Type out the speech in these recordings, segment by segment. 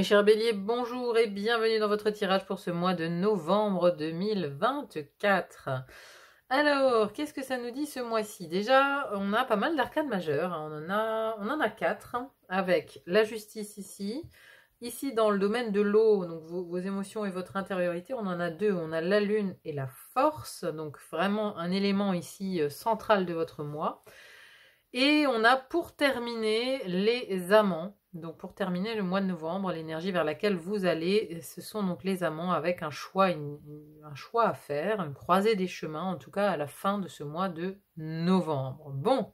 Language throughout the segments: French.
Mes chers béliers, bonjour et bienvenue dans votre tirage pour ce mois de novembre 2024. Alors, qu'est-ce que ça nous dit ce mois-ci? Déjà, on a pas mal d'arcanes majeures, hein. On en a 4, avec la justice ici. Ici, dans le domaine de l'eau, donc vos émotions et votre intériorité, on en a 2. On a la lune et la force, donc vraiment un élément ici central de votre mois. Et on a pour terminer les amants. Donc pour terminer le mois de novembre, l'énergie vers laquelle vous allez, ce sont donc les amants avec un choix, un choix à faire, une croisée des chemins, en tout cas à la fin de ce mois de novembre. Bon,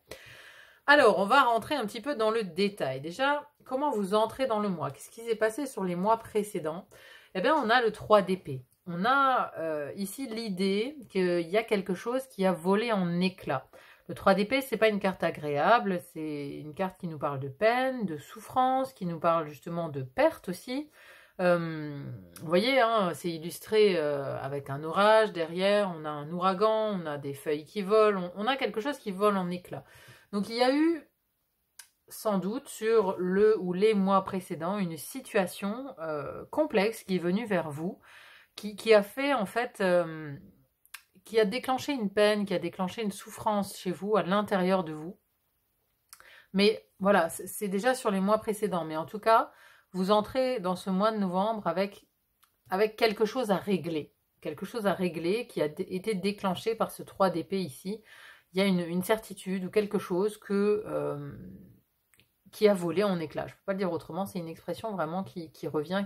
alors on va rentrer un petit peu dans le détail. Déjà, comment vous entrez dans le mois? Qu'est-ce qui s'est passé sur les mois précédents? Eh bien, on a le 3 d'épée. On a ici l'idée qu'il y a quelque chose qui a volé en éclats. Le 3 d'épée, c'est pas une carte agréable, c'est une carte qui nous parle de peine, de souffrance, qui nous parle justement de perte aussi. Vous voyez, hein, c'est illustré avec un orage derrière, on a un ouragan, on a des feuilles qui volent, on a quelque chose qui vole en éclats. Donc il y a eu sans doute sur le ou les mois précédents une situation complexe qui est venue vers vous, qui a fait en fait... qui a déclenché une peine, qui a déclenché une souffrance chez vous, à l'intérieur de vous. Mais voilà, c'est déjà sur les mois précédents. Mais en tout cas, vous entrez dans ce mois de novembre avec quelque chose à régler. Quelque chose à régler qui a été déclenché par ce 3 d'épée ici. Il y a une certitude ou quelque chose qui a volé en éclats. Je ne peux pas le dire autrement, c'est une expression vraiment qui revient.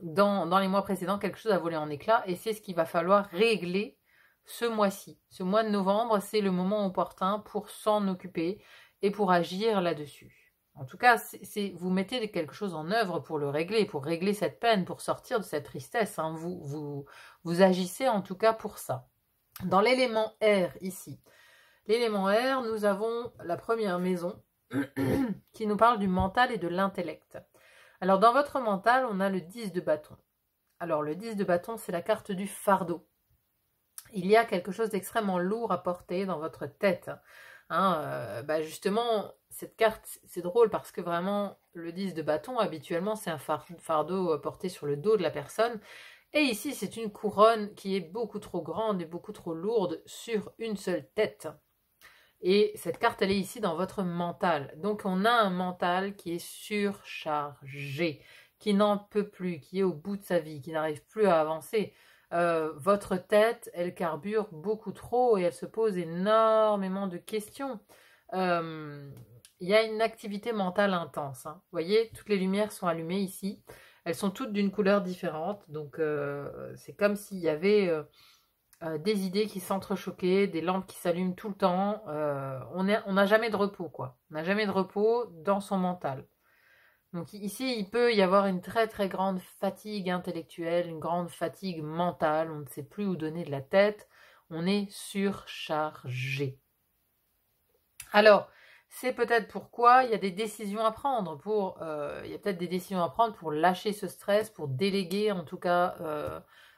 Dans les mois précédents, quelque chose a volé en éclats et c'est ce qu'il va falloir régler ce mois-ci. Ce mois de novembre, c'est le moment opportun pour s'en occuper et pour agir là-dessus. En tout cas, vous mettez quelque chose en œuvre pour le régler, pour régler cette peine, pour sortir de cette tristesse. Hein. Vous agissez en tout cas pour ça. Dans l'élément air ici, l'élément air, nous avons la première maison qui nous parle du mental et de l'intellect. Alors, dans votre mental, on a le 10 de bâton. Alors, le 10 de bâton, c'est la carte du fardeau. Il y a quelque chose d'extrêmement lourd à porter dans votre tête. Hein, justement, cette carte, c'est drôle parce que vraiment, le 10 de bâton, habituellement, c'est un fardeau porté sur le dos de la personne. Et ici, c'est une couronne qui est beaucoup trop grande et beaucoup trop lourde sur une seule tête. Et cette carte, elle est ici dans votre mental. Donc, on a un mental qui est surchargé, qui n'en peut plus, qui est au bout de sa vie, qui n'arrive plus à avancer. Votre tête, elle carbure beaucoup trop et elle se pose énormément de questions. Il y a une activité mentale intense. Hein. Vous voyez, toutes les lumières sont allumées ici. Elles sont toutes d'une couleur différente. Donc, c'est comme s'il y avait... des idées qui s'entrechoquaient, des lampes qui s'allument tout le temps. On n'a jamais de repos, quoi. On n'a jamais de repos dans son mental. Donc ici, il peut y avoir une très très grande fatigue intellectuelle, une grande fatigue mentale. On ne sait plus où donner de la tête. On est surchargé. Alors, c'est peut-être pourquoi il y a des décisions à prendre. Il y a peut-être des décisions à prendre pour lâcher ce stress, pour déléguer en tout cas...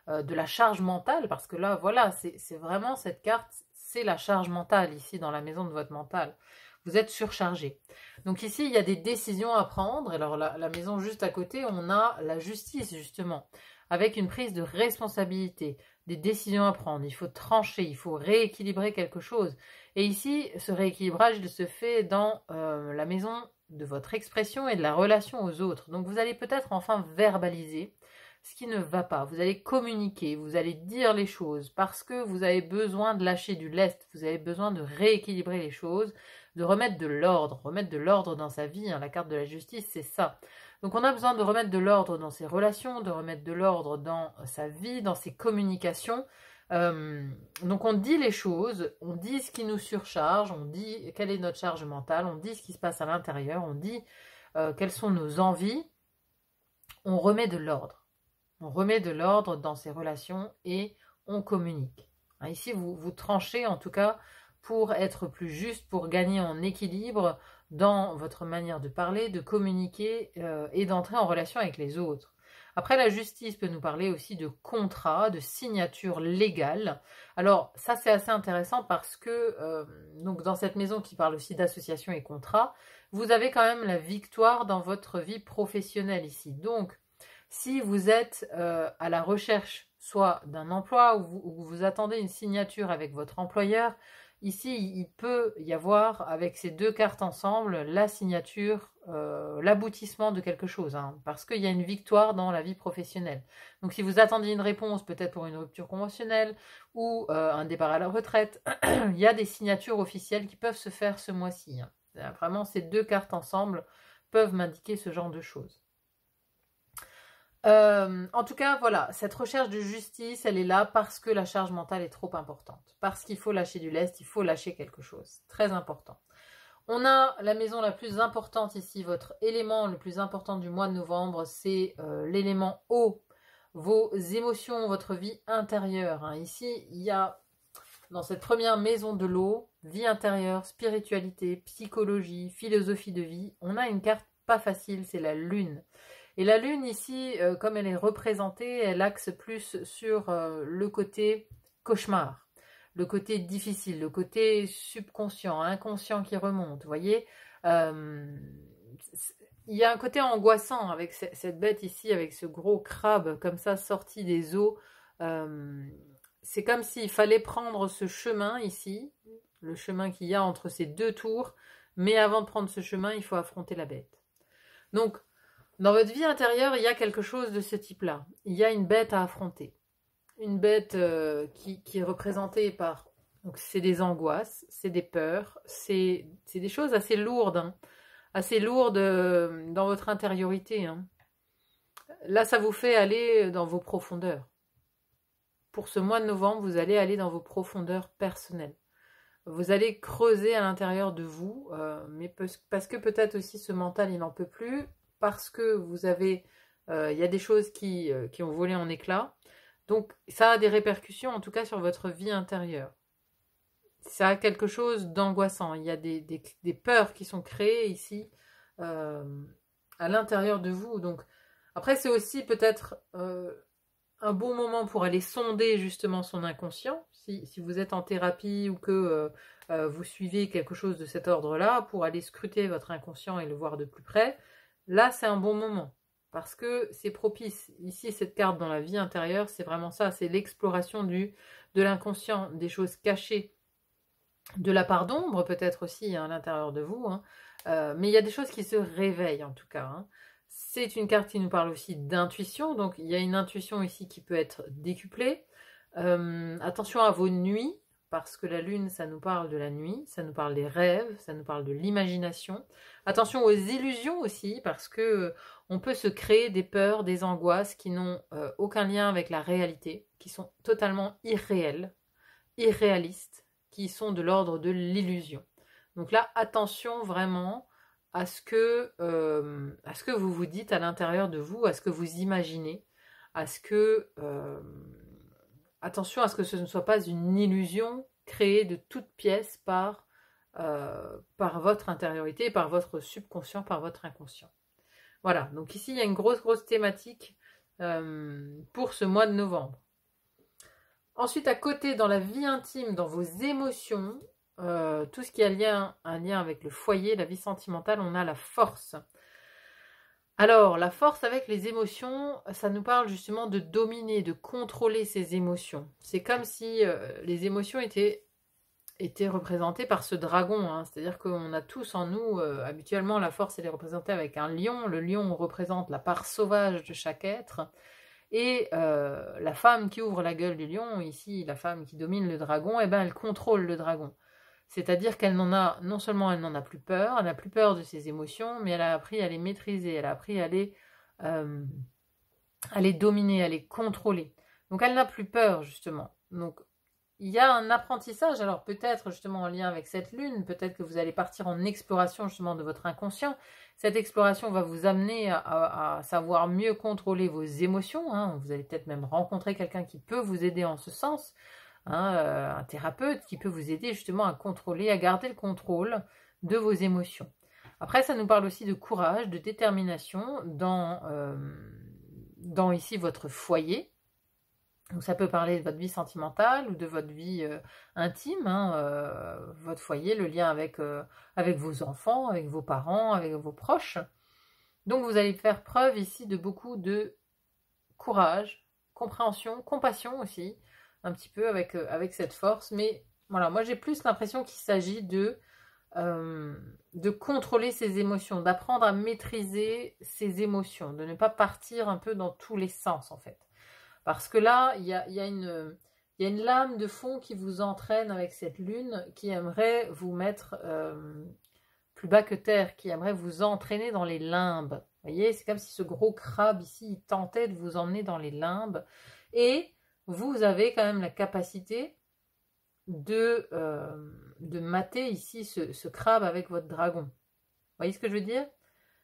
de la charge mentale, parce que là, voilà, c'est vraiment cette carte, c'est la charge mentale ici dans la maison de votre mental. Vous êtes surchargé. Donc ici, il y a des décisions à prendre. Alors la maison juste à côté, on a la justice justement, avec une prise de responsabilité, des décisions à prendre. Il faut trancher, il faut rééquilibrer quelque chose. Et ici, ce rééquilibrage, il se fait dans la maison de votre expression et de la relation aux autres. Donc vous allez peut-être enfin verbaliser ce qui ne va pas. Vous allez communiquer, vous allez dire les choses parce que vous avez besoin de lâcher du lest, vous avez besoin de rééquilibrer les choses, de remettre de l'ordre dans sa vie. Hein. La carte de la justice, c'est ça. Donc on a besoin de remettre de l'ordre dans ses relations, de remettre de l'ordre dans sa vie, dans ses communications. Donc on dit les choses, on dit ce qui nous surcharge, on dit quelle est notre charge mentale, on dit ce qui se passe à l'intérieur, on dit quelles sont nos envies, on remet de l'ordre. On remet de l'ordre dans ses relations et on communique. Ici, vous tranchez en tout cas pour être plus juste, pour gagner en équilibre dans votre manière de parler, de communiquer et d'entrer en relation avec les autres. Après, la justice peut nous parler aussi de contrat, de signature légale. Alors, ça, c'est assez intéressant parce que, donc dans cette maison qui parle aussi d'association et contrat, vous avez quand même la victoire dans votre vie professionnelle ici. Donc, si vous êtes à la recherche soit d'un emploi ou vous attendez une signature avec votre employeur, ici, il peut y avoir, avec ces deux cartes ensemble, la signature, l'aboutissement de quelque chose, hein, parce qu'il y a une victoire dans la vie professionnelle. Donc, si vous attendiez une réponse, peut-être pour une rupture conventionnelle ou un départ à la retraite, il y a des signatures officielles qui peuvent se faire ce mois-ci. Hein. Vraiment, ces deux cartes ensemble peuvent m'indiquer ce genre de choses. En tout cas, voilà, cette recherche de justice, elle est là parce que la charge mentale est trop importante. Parce qu'il faut lâcher du lest, il faut lâcher quelque chose. Très important. On a la maison la plus importante ici, votre élément le plus important du mois de novembre, c'est l'élément eau, vos émotions, votre vie intérieure. Hein. Ici, il y a, dans cette première maison de l'eau, vie intérieure, spiritualité, psychologie, philosophie de vie, on a une carte pas facile, c'est la lune. Et la lune ici, comme elle est représentée, elle axe plus sur le côté cauchemar, le côté difficile, le côté subconscient, inconscient qui remonte, vous voyez. Il y a un côté angoissant avec cette bête ici, avec ce gros crabe comme ça sorti des eaux. C'est comme s'il fallait prendre ce chemin ici, le chemin qu'il y a entre ces deux tours, mais avant de prendre ce chemin, il faut affronter la bête. Donc, dans votre vie intérieure, il y a quelque chose de ce type-là. Il y a une bête à affronter. Une bête qui est représentée par... Donc, c'est des angoisses, c'est des peurs, c'est des choses assez lourdes. Hein, assez lourdes dans votre intériorité. Hein. Là, ça vous fait aller dans vos profondeurs. Pour ce mois de novembre, vous allez aller dans vos profondeurs personnelles. Vous allez creuser à l'intérieur de vous, mais parce que peut-être aussi ce mental, il n'en peut plus, parce que vous avez, il y a des choses qui ont volé en éclats. Donc, ça a des répercussions, en tout cas, sur votre vie intérieure. Ça a quelque chose d'angoissant. Il y a des peurs qui sont créées ici, à l'intérieur de vous. Donc, après, c'est aussi peut-être un bon moment pour aller sonder justement son inconscient. Si vous êtes en thérapie ou que vous suivez quelque chose de cet ordre-là, pour aller scruter votre inconscient et le voir de plus près, là, c'est un bon moment, parce que c'est propice. Ici, cette carte dans la vie intérieure, c'est vraiment ça, c'est l'exploration de l'inconscient, des choses cachées, de la part d'ombre peut-être aussi hein, à l'intérieur de vous, hein. Mais il y a des choses qui se réveillent en tout cas. Hein. C'est une carte qui nous parle aussi d'intuition, donc il y a une intuition ici qui peut être décuplée. Attention à vos nuits, parce que la lune, ça nous parle de la nuit, ça nous parle des rêves, ça nous parle de l'imagination. Attention aux illusions aussi, parce que on peut se créer des peurs, des angoisses qui n'ont aucun lien avec la réalité, qui sont totalement irréelles, irréalistes, qui sont de l'ordre de l'illusion. Donc là, attention vraiment à ce que vous vous dites à l'intérieur de vous, à ce que vous imaginez, à ce que... attention à ce que ce ne soit pas une illusion créée de toutes pièces par votre intériorité, par votre subconscient, par votre inconscient. Voilà, donc ici il y a une grosse thématique pour ce mois de novembre. Ensuite, à côté, dans la vie intime, dans vos émotions, tout ce qui a un lien avec le foyer, la vie sentimentale, on a la force. Alors, la force avec les émotions, ça nous parle justement de dominer, de contrôler ces émotions. C'est comme si les émotions étaient représentées par ce dragon. Hein. C'est-à-dire qu'on a tous en nous, habituellement, la force, elle est représentée avec un lion. Le lion représente la part sauvage de chaque être. Et la femme qui ouvre la gueule du lion, ici, la femme qui domine le dragon, eh ben, elle contrôle le dragon. C'est-à-dire qu'elle n'en a, non seulement elle n'en a plus peur, elle n'a plus peur de ses émotions, mais elle a appris à les maîtriser, elle a appris à les dominer, à les contrôler. Donc elle n'a plus peur, justement. Donc il y a un apprentissage, alors peut-être justement en lien avec cette lune, peut-être que vous allez partir en exploration justement de votre inconscient. Cette exploration va vous amener à savoir mieux contrôler vos émotions. Hein. Vous allez peut-être même rencontrer quelqu'un qui peut vous aider en ce sens. Hein, un thérapeute qui peut vous aider justement à contrôler, à garder le contrôle de vos émotions. Après, ça nous parle aussi de courage, de détermination dans dans ici votre foyer. Donc ça peut parler de votre vie sentimentale ou de votre vie intime, hein, votre foyer, le lien avec vos enfants, avec vos parents, avec vos proches. Donc vous allez faire preuve ici de beaucoup de courage, compréhension, compassion aussi, un petit peu avec cette force. Mais voilà, moi j'ai plus l'impression qu'il s'agit de contrôler ses émotions, d'apprendre à maîtriser ses émotions, de ne pas partir un peu dans tous les sens en fait. Parce que là, il y a une lame de fond qui vous entraîne avec cette lune, qui aimerait vous mettre plus bas que terre, qui aimerait vous entraîner dans les limbes. Vous voyez, c'est comme si ce gros crabe ici, il tentait de vous emmener dans les limbes. Et vous avez quand même la capacité de mater ici ce crabe avec votre dragon. Vous voyez ce que je veux dire?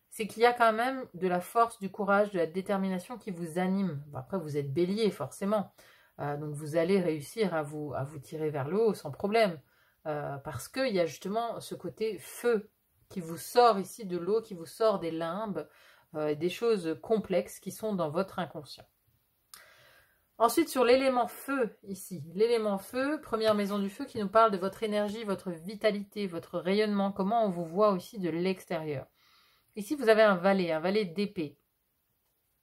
C'est qu'il y a quand même de la force, du courage, de la détermination qui vous anime. Bon, après, vous êtes bélier, forcément. Donc, vous allez réussir à vous tirer vers le haut sans problème. Parce qu'il y a justement ce côté feu qui vous sort ici de l'eau, qui vous sort des limbes, des choses complexes qui sont dans votre inconscient. Ensuite, sur l'élément feu, ici. L'élément feu, première maison du feu, qui nous parle de votre énergie, votre vitalité, votre rayonnement, comment on vous voit aussi de l'extérieur. Ici, vous avez un valet d'épée.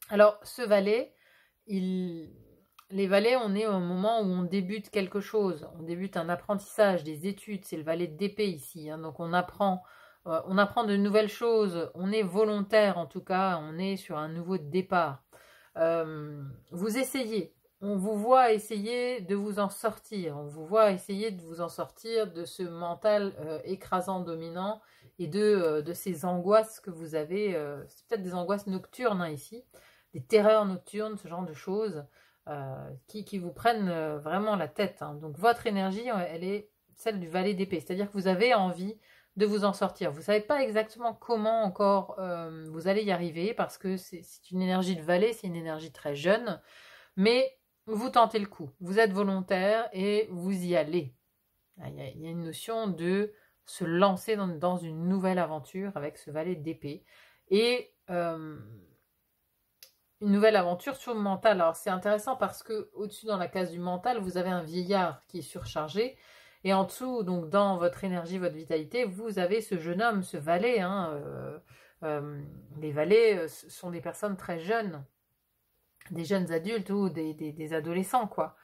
Alors, ce valet, les valets, on est au moment où on débute quelque chose. On débute un apprentissage, des études. C'est le valet d'épée ici. Hein. Donc, on apprend de nouvelles choses. On est volontaire, en tout cas. On est sur un nouveau départ. Vous essayez. On vous voit essayer de vous en sortir. On vous voit essayer de vous en sortir de ce mental écrasant, dominant, et de ces angoisses que vous avez, c'est peut-être des angoisses nocturnes hein, ici, des terreurs nocturnes, ce genre de choses qui vous prennent vraiment la tête. Hein. Donc votre énergie, elle est celle du valet d'épée, c'est-à-dire que vous avez envie de vous en sortir. Vous ne savez pas exactement comment encore vous allez y arriver, parce que c'est une énergie de valet, c'est une énergie très jeune, mais vous tentez le coup, vous êtes volontaire et vous y allez. Il y a une notion de se lancer dans une nouvelle aventure avec ce valet d'épée. Et une nouvelle aventure sur le mental. Alors c'est intéressant parce que au-dessus dans la case du mental, vous avez un vieillard qui est surchargé. Et en dessous, donc dans votre énergie, votre vitalité, vous avez ce jeune homme, ce valet. Hein, les valets sont des personnes très jeunes, des jeunes adultes ou des adolescents, quoi,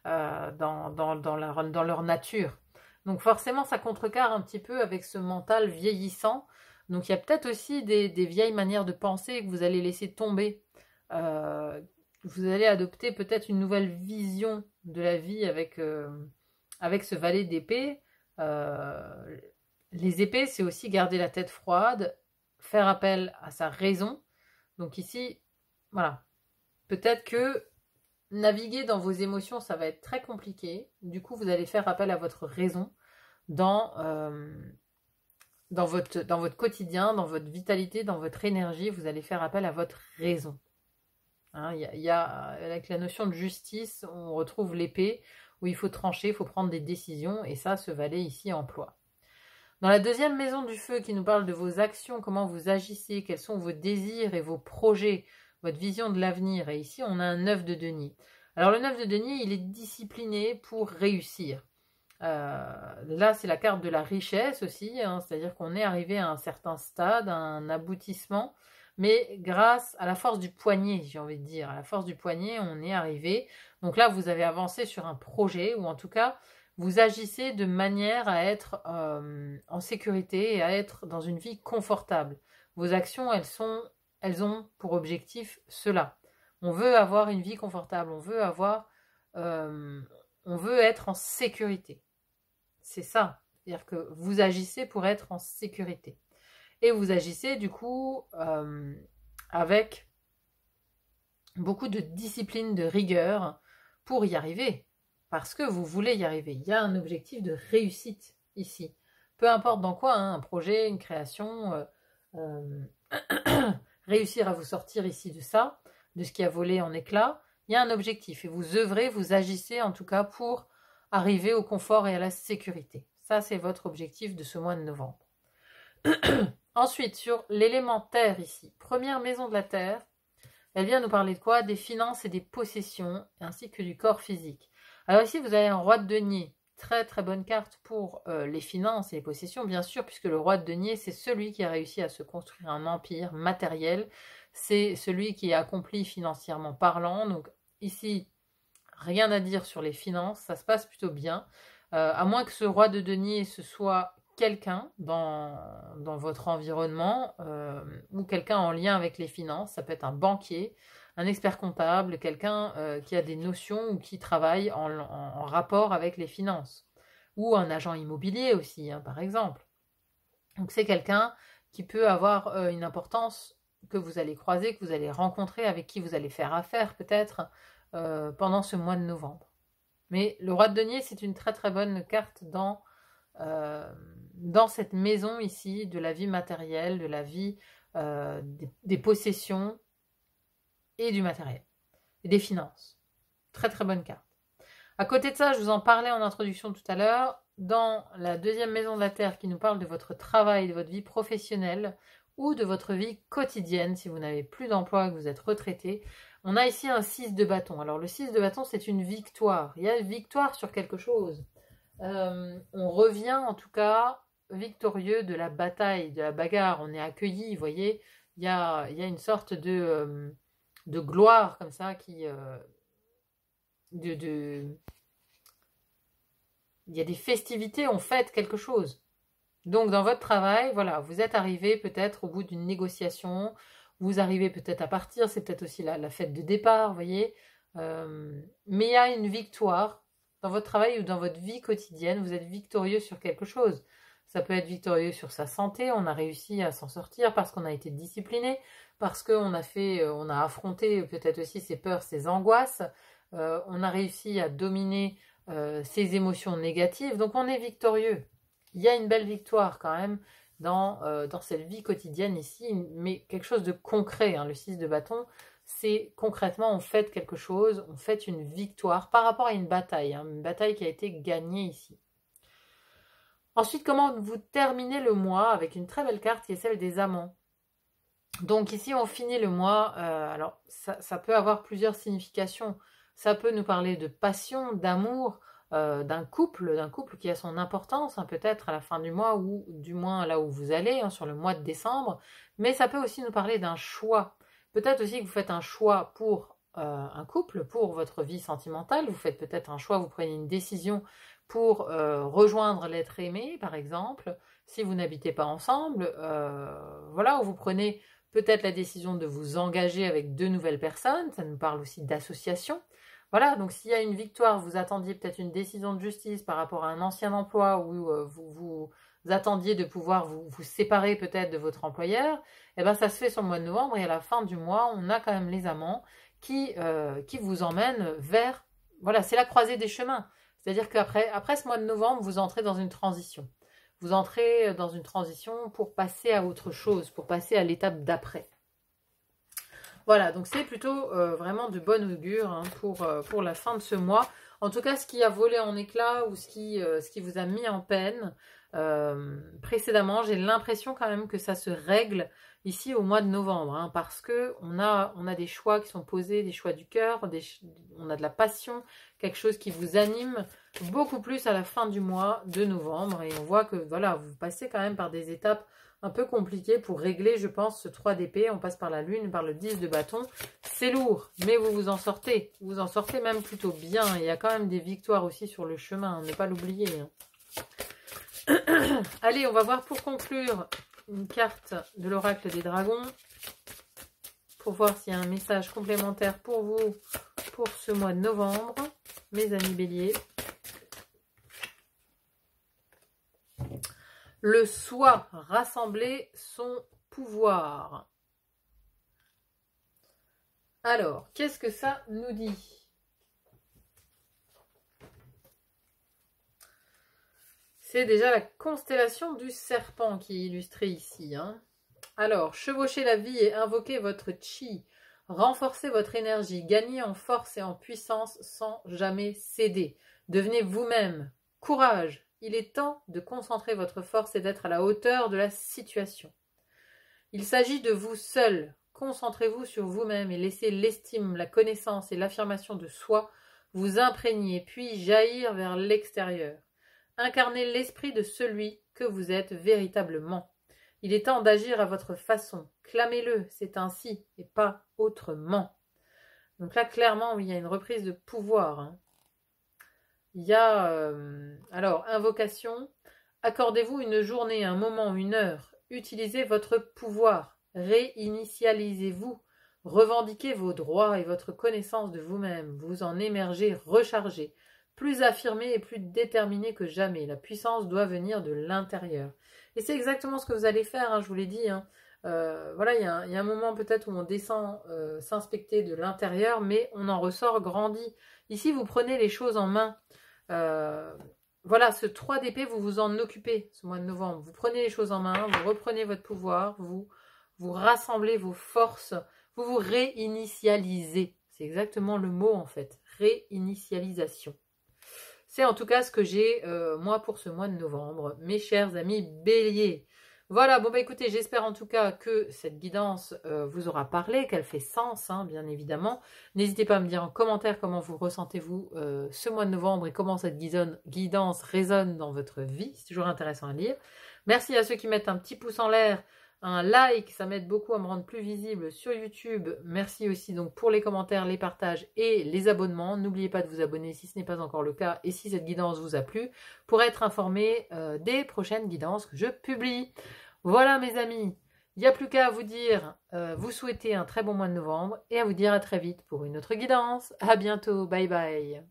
dans leur nature. Donc forcément, ça contrecarre un petit peu avec ce mental vieillissant. Donc il y a peut-être aussi des vieilles manières de penser que vous allez laisser tomber. Vous allez adopter peut-être une nouvelle vision de la vie avec ce valet d'épée. Les épées, c'est aussi garder la tête froide, faire appel à sa raison. Donc ici, voilà. Peut-être que naviguer dans vos émotions, ça va être très compliqué. Du coup, vous allez faire appel à votre raison dans votre quotidien, dans votre vitalité, dans votre énergie. Vous allez faire appel à votre raison. Hein, avec la notion de justice, on retrouve l'épée où il faut trancher, il faut prendre des décisions. Et ça, ce valet ici emploie. Dans la deuxième maison du feu qui nous parle de vos actions, comment vous agissez, quels sont vos désirs et vos projets, votre vision de l'avenir. Et ici, on a un 9 de denier. Alors, le 9 de denier, il est discipliné pour réussir. Là, c'est la carte de la richesse aussi, hein, c'est-à-dire qu'on est arrivé à un certain stade, à un aboutissement, mais grâce à la force du poignet, j'ai envie de dire. À la force du poignet, on est arrivé. Donc là, vous avez avancé sur un projet, ou en tout cas, vous agissez de manière à être en sécurité et à être dans une vie confortable. Vos actions, elles ont pour objectif cela. On veut avoir une vie confortable, on veut être en sécurité. C'est ça. C'est-à-dire que vous agissez pour être en sécurité. Et vous agissez du coup avec beaucoup de discipline, de rigueur pour y arriver. Parce que vous voulez y arriver. Il y a un objectif de réussite ici. Peu importe dans quoi, hein, un projet, une création, réussir à vous sortir ici de ça, de ce qui a volé en éclats, il y a un objectif. Et vous œuvrez, vous agissez en tout cas pour arriver au confort et à la sécurité. Ça, c'est votre objectif de ce mois de novembre. Ensuite, sur l'élément terre ici, première maison de la terre, Elle vient nous parler de quoi? Des finances et des possessions, ainsi que du corps physique. Alors ici, vous avez un roi de denier. Très très bonne carte pour les finances et les possessions, bien sûr, puisque le roi de denier, c'est celui qui a réussi à se construire un empire matériel. C'est celui qui est accompli financièrement parlant. Donc ici, rien à dire sur les finances, ça se passe plutôt bien. À moins que ce roi de denier, ce soit quelqu'un dans votre environnement ou quelqu'un en lien avec les finances. Ça peut être un banquier, un expert comptable, quelqu'un qui a des notions ou qui travaille en rapport avec les finances. Ou un agent immobilier aussi, hein, par exemple. Donc c'est quelqu'un qui peut avoir une importance que vous allez croiser, que vous allez rencontrer, avec qui vous allez faire affaire peut-être pendant ce mois de novembre. Mais le roi de denier, c'est une très très bonne carte dans cette maison ici, de la vie matérielle, de la vie des possessions et du matériel, et des finances. Très très bonne carte. À côté de ça, je vous en parlais en introduction tout à l'heure, dans la deuxième maison de la Terre qui nous parle de votre travail, de votre vie professionnelle ou de votre vie quotidienne, si vous n'avez plus d'emploi, que vous êtes retraité, on a ici un 6 de bâton. Alors le 6 de bâton, c'est une victoire. Il y a une victoire sur quelque chose. On revient en tout cas victorieux de la bataille, de la bagarre. On est accueilli, vous voyez. Il y a une sorte de gloire comme ça qui... il y a des festivités, on fête quelque chose. Donc dans votre travail, voilà, vous êtes arrivé peut-être au bout d'une négociation, vous arrivez peut-être à partir, c'est peut-être aussi la fête de départ, vous voyez. Mais il y a une victoire dans votre travail ou dans votre vie quotidienne, vous êtes victorieux sur quelque chose. Ça peut être victorieux sur sa santé, on a réussi à s'en sortir parce qu'on a été discipliné, parce qu'on on a affronté peut-être aussi ses peurs, ses angoisses, on a réussi à dominer ses émotions négatives, donc on est victorieux. Il y a une belle victoire quand même dans cette vie quotidienne ici, mais quelque chose de concret, hein. Le 6 de bâton, c'est concrètement on fête quelque chose, on fête une victoire par rapport à une bataille, hein, une bataille qui a été gagnée ici. Ensuite, comment vous terminez le mois avec une très belle carte qui est celle des amants. Donc ici, on finit le mois, alors ça peut avoir plusieurs significations. Ça peut nous parler de passion, d'amour, d'un couple qui a son importance, hein, peut-être à la fin du mois ou du moins là où vous allez, hein, sur le mois de décembre. Mais ça peut aussi nous parler d'un choix. Peut-être aussi que vous faites un choix pour un couple, pour votre vie sentimentale. Vous faites peut-être un choix, vous prenez une décision pour rejoindre l'être aimé, par exemple, si vous n'habitez pas ensemble. Voilà, où vous prenez peut-être la décision de vous engager avec 2 nouvelles personnes. Ça nous parle aussi d'association. Voilà, donc s'il y a une victoire, vous attendiez peut-être une décision de justice par rapport à un ancien emploi où vous attendiez de pouvoir vous séparer peut-être de votre employeur, et bien ça se fait sur le mois de novembre et à la fin du mois, on a quand même les amants qui vous emmènent vers... Voilà, c'est la croisée des chemins. C'est-à-dire qu'après ce mois de novembre, vous entrez dans une transition. Vous entrez dans une transition pour passer à autre chose, pour passer à l'étape d'après. Voilà, donc c'est plutôt vraiment de bon augure, hein, pour la fin de ce mois. En tout cas, ce qui a volé en éclats ou ce qui vous a mis en peine précédemment, j'ai l'impression quand même que ça se règle ici au mois de novembre, hein, parce que on a des choix qui sont posés, des choix du cœur, on a de la passion, quelque chose qui vous anime beaucoup plus à la fin du mois de novembre. Et on voit que voilà, vous passez quand même par des étapes un peu compliqué pour régler, je pense, ce 3 d'épée. On passe par la lune, par le 10 de bâton. C'est lourd, mais vous vous en sortez. Vous en sortez même plutôt bien. Il y a quand même des victoires aussi sur le chemin, ne pas l'oublier. Allez, on va voir pour conclure une carte de l'oracle des dragons. Pour voir s'il y a un message complémentaire pour vous pour ce mois de novembre, mes amis béliers. Le soi, rassembler son pouvoir. Alors, qu'est-ce que ça nous dit? C'est déjà la constellation du serpent qui est illustrée ici, hein. Alors, chevauchez la vie et invoquez votre chi. Renforcez votre énergie, gagnez en force et en puissance sans jamais céder. Devenez vous-même. Courage. Il est temps de concentrer votre force et d'être à la hauteur de la situation. Il s'agit de vous seul. concentrez-vous sur vous-même et laissez l'estime, la connaissance et l'affirmation de soi vous imprégner puis jaillir vers l'extérieur. Incarnez l'esprit de celui que vous êtes véritablement. Il est temps d'agir à votre façon. Clamez-le, c'est ainsi et pas autrement. Donc là, clairement, il y a une reprise de pouvoir. Hein. Il y a, alors, invocation. Accordez-vous une journée, un moment, une heure. Utilisez votre pouvoir. Réinitialisez-vous. Revendiquez vos droits et votre connaissance de vous-même. Vous en émergez rechargé, plus affirmé et plus déterminé que jamais. La puissance doit venir de l'intérieur. Et c'est exactement ce que vous allez faire, hein, je vous l'ai dit. Hein. Voilà, il y a un moment peut-être où on descend s'inspecter de l'intérieur, mais on en ressort grandi. Ici, vous prenez les choses en main. Voilà, ce 3 d'épée, vous vous en occupez ce mois de novembre. Vous prenez les choses en main, vous reprenez votre pouvoir, vous rassemblez vos forces, vous vous réinitialisez. C'est exactement le mot en fait, réinitialisation. C'est en tout cas ce que j'ai, moi, pour ce mois de novembre, mes chers amis béliers. Voilà, bon bah écoutez, j'espère en tout cas que cette guidance vous aura parlé, qu'elle fait sens, hein, bien évidemment. N'hésitez pas à me dire en commentaire comment vous ressentez-vous ce mois de novembre et comment cette guidance résonne dans votre vie. C'est toujours intéressant à lire. Merci à ceux qui mettent un petit pouce en l'air, un like, ça m'aide beaucoup à me rendre plus visible sur YouTube. Merci aussi donc pour les commentaires, les partages et les abonnements. N'oubliez pas de vous abonner si ce n'est pas encore le cas et si cette guidance vous a plu pour être informé des prochaines guidances que je publie. Voilà mes amis, il n'y a plus qu'à vous dire, vous souhaiter un très bon mois de novembre et à vous dire à très vite pour une autre guidance. À bientôt, bye bye.